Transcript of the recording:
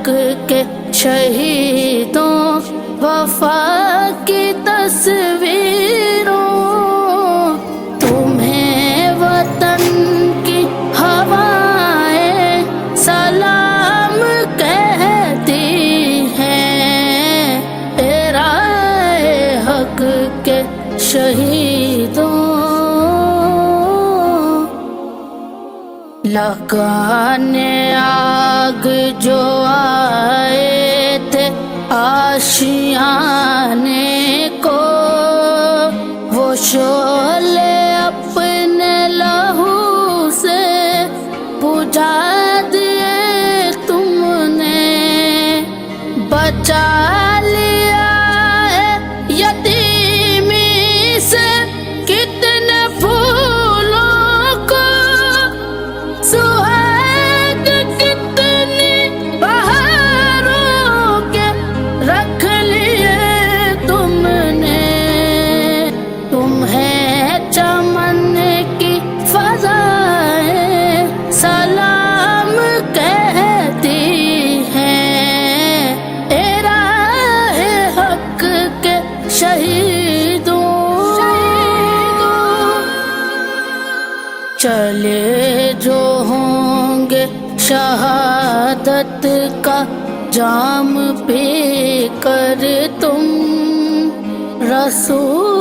حق کے شہیدوں وفا کی تصویروں، تمہیں وطن کی ہوائیں سلام کہتی ہیں، اے رائے حق کے شہیدوں۔ لگانے آگ جو آئے تھے آشیانے کو، وہ شعلے اپنے لہو سے بجھا دیے تم نے، بچا لیا ہے یتیمی سے کتنے پھولوں کو، سہاگ کتنی بہاروں کے رکھ لیے تم نے، تمہیں چمن کی فضائیں سلام کہتی ہیں، اے راہ حق کے شہیدوں۔ چلے جو ہوں گے شہادت کا جام پی کر تم، رسول